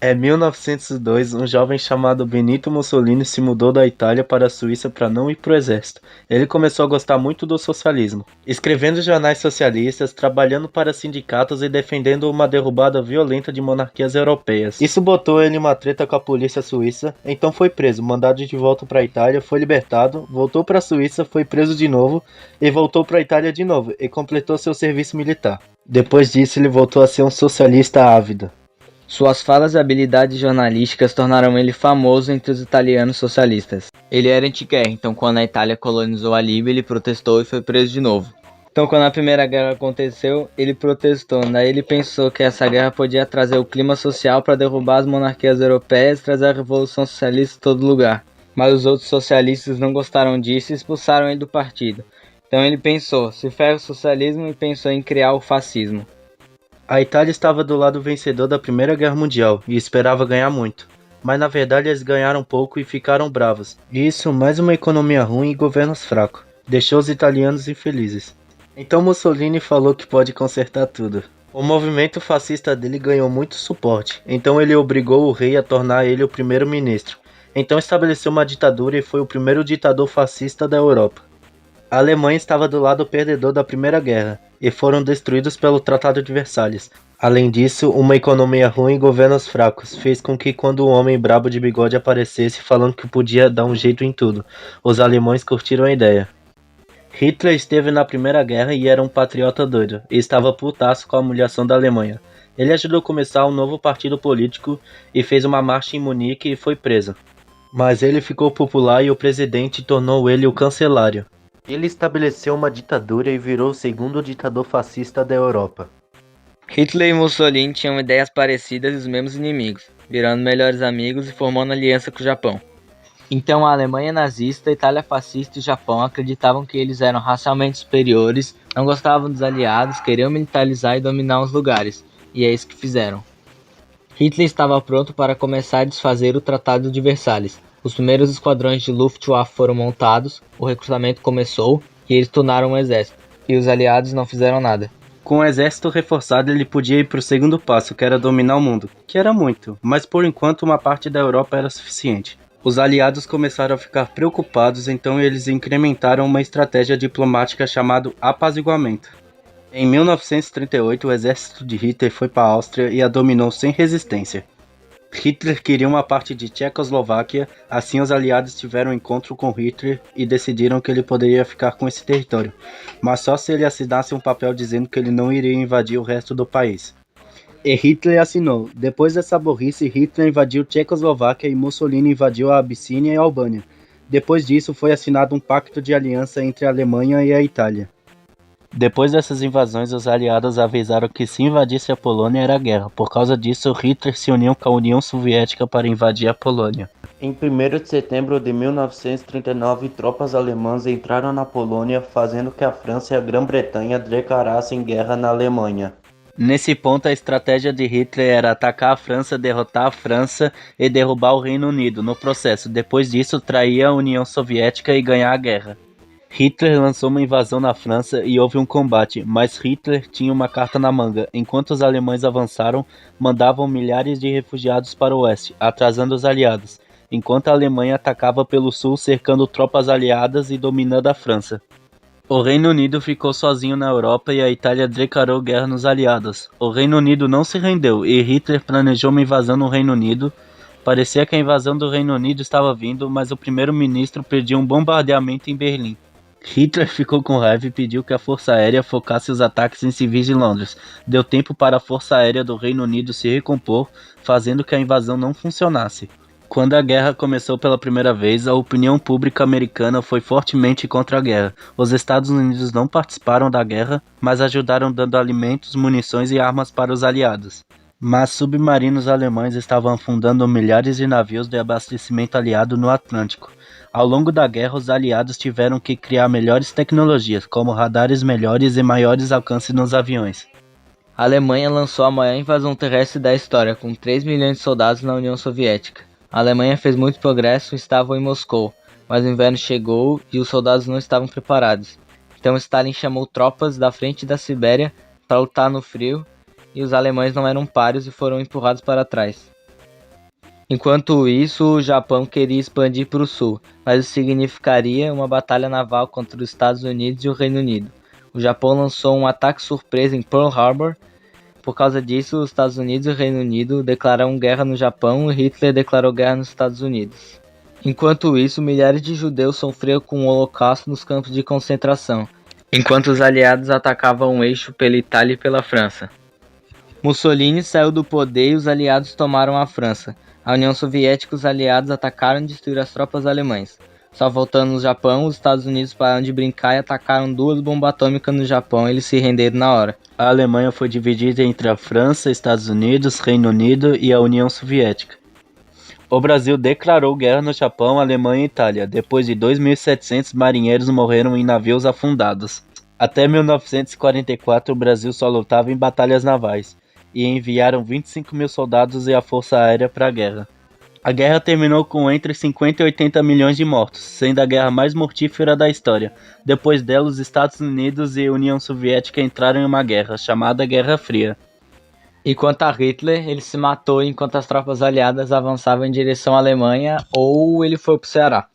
Em 1902, um jovem chamado Benito Mussolini se mudou da Itália para a Suíça para não ir para o exército. Ele começou a gostar muito do socialismo, escrevendo jornais socialistas, trabalhando para sindicatos e defendendo uma derrubada violenta de monarquias europeias. Isso botou ele em uma treta com a polícia suíça, então foi preso, mandado de volta para a Itália, foi libertado, voltou para a Suíça, foi preso de novo e voltou para a Itália de novo e completou seu serviço militar. Depois disso, ele voltou a ser um socialista ávido. Suas falas e habilidades jornalísticas tornaram ele famoso entre os italianos socialistas. Ele era anti-guerra, então quando a Itália colonizou a Líbia, ele protestou e foi preso de novo. Então quando a Primeira Guerra aconteceu, ele protestou, daí ele pensou que essa guerra podia trazer o clima social para derrubar as monarquias europeias e trazer a revolução socialista em todo lugar. Mas os outros socialistas não gostaram disso e expulsaram ele do partido. Então ele pensou, se ferra o socialismo, e pensou em criar o fascismo. A Itália estava do lado vencedor da Primeira Guerra Mundial e esperava ganhar muito. Mas na verdade eles ganharam pouco e ficaram bravos. E isso, mais uma economia ruim e governos fracos, deixou os italianos infelizes. Então Mussolini falou que pode consertar tudo. O movimento fascista dele ganhou muito suporte, então ele obrigou o rei a tornar ele o primeiro-ministro. Então estabeleceu uma ditadura e foi o primeiro ditador fascista da Europa. A Alemanha estava do lado perdedor da Primeira Guerra, e foram destruídos pelo Tratado de Versalhes. Além disso, uma economia ruim e governos fracos fez com que quando um homem brabo de bigode aparecesse falando que podia dar um jeito em tudo, os alemães curtiram a ideia. Hitler esteve na Primeira Guerra e era um patriota doido, e estava putaço com a humilhação da Alemanha. Ele ajudou a começar um novo partido político e fez uma marcha em Munique e foi preso. Mas ele ficou popular e o presidente tornou ele o cancelário. Ele estabeleceu uma ditadura e virou o segundo ditador fascista da Europa. Hitler e Mussolini tinham ideias parecidas e os mesmos inimigos, virando melhores amigos e formando aliança com o Japão. Então a Alemanha nazista, a Itália fascista e o Japão acreditavam que eles eram racialmente superiores, não gostavam dos aliados, queriam militarizar e dominar os lugares, e é isso que fizeram. Hitler estava pronto para começar a desfazer o Tratado de Versalhes. Os primeiros esquadrões de Luftwaffe foram montados, o recrutamento começou e eles tornaram um exército, e os aliados não fizeram nada. Com o exército reforçado, ele podia ir para o segundo passo, que era dominar o mundo, que era muito, mas por enquanto uma parte da Europa era suficiente. Os aliados começaram a ficar preocupados, então eles incrementaram uma estratégia diplomática chamada apaziguamento. Em 1938, o exército de Hitler foi para a Áustria e a dominou sem resistência. Hitler queria uma parte de Tchecoslováquia, assim os aliados tiveram um encontro com Hitler e decidiram que ele poderia ficar com esse território, mas só se ele assinasse um papel dizendo que ele não iria invadir o resto do país. E Hitler assinou. Depois dessa burrice, Hitler invadiu Tchecoslováquia e Mussolini invadiu a Abissínia e a Albânia. Depois disso, foi assinado um pacto de aliança entre a Alemanha e a Itália. Depois dessas invasões, os aliados avisaram que se invadisse a Polônia era guerra. Por causa disso, Hitler se uniu com a União Soviética para invadir a Polônia. Em 1º de setembro de 1939, tropas alemãs entraram na Polônia, fazendo que a França e a Grã-Bretanha declarassem guerra na Alemanha. Nesse ponto, a estratégia de Hitler era atacar a França, derrotar a França e derrubar o Reino Unido. No processo, depois disso, trair a União Soviética e ganhar a guerra. Hitler lançou uma invasão na França e houve um combate, mas Hitler tinha uma carta na manga. Enquanto os alemães avançaram, mandavam milhares de refugiados para o oeste, atrasando os aliados, enquanto a Alemanha atacava pelo sul, cercando tropas aliadas e dominando a França. O Reino Unido ficou sozinho na Europa e a Itália declarou guerra nos aliados. O Reino Unido não se rendeu e Hitler planejou uma invasão no Reino Unido. Parecia que a invasão do Reino Unido estava vindo, mas o primeiro-ministro pediu um bombardeamento em Berlim. Hitler ficou com raiva e pediu que a Força Aérea focasse os ataques em civis de Londres. Deu tempo para a Força Aérea do Reino Unido se recompor, fazendo que a invasão não funcionasse. Quando a guerra começou pela primeira vez, a opinião pública americana foi fortemente contra a guerra. Os Estados Unidos não participaram da guerra, mas ajudaram dando alimentos, munições e armas para os aliados. Mas submarinos alemães estavam afundando milhares de navios de abastecimento aliado no Atlântico. Ao longo da guerra, os aliados tiveram que criar melhores tecnologias, como radares melhores e maiores alcances nos aviões. A Alemanha lançou a maior invasão terrestre da história, com 3 milhões de soldados na União Soviética. A Alemanha fez muito progresso e estavam em Moscou, mas o inverno chegou e os soldados não estavam preparados. Então Stalin chamou tropas da frente da Sibéria para lutar no frio, e os alemães não eram páreos e foram empurrados para trás. Enquanto isso, o Japão queria expandir para o sul, mas isso significaria uma batalha naval contra os Estados Unidos e o Reino Unido. O Japão lançou um ataque surpresa em Pearl Harbor. Por causa disso, os Estados Unidos e o Reino Unido declararam guerra no Japão e Hitler declarou guerra nos Estados Unidos. Enquanto isso, milhares de judeus sofreram com o Holocausto nos campos de concentração, enquanto os aliados atacavam o eixo pela Itália e pela França. Mussolini saiu do poder e os aliados tomaram a França. A União Soviética e os aliados atacaram e destruíram as tropas alemãs. Só voltando no Japão, os Estados Unidos pararam de brincar e atacaram 2 bombas atômicas no Japão e eles se renderam na hora. A Alemanha foi dividida entre a França, Estados Unidos, Reino Unido e a União Soviética. O Brasil declarou guerra no Japão, Alemanha e Itália. Depois de 2.700 marinheiros morreram em navios afundados. Até 1944, o Brasil só lutava em batalhas navais e enviaram 25 mil soldados e a Força Aérea para a guerra. A guerra terminou com entre 50 e 80 milhões de mortos, sendo a guerra mais mortífera da história. Depois dela, os Estados Unidos e a União Soviética entraram em uma guerra, chamada Guerra Fria. E quanto a Hitler, ele se matou enquanto as tropas aliadas avançavam em direção à Alemanha ou ele foi para o Ceará.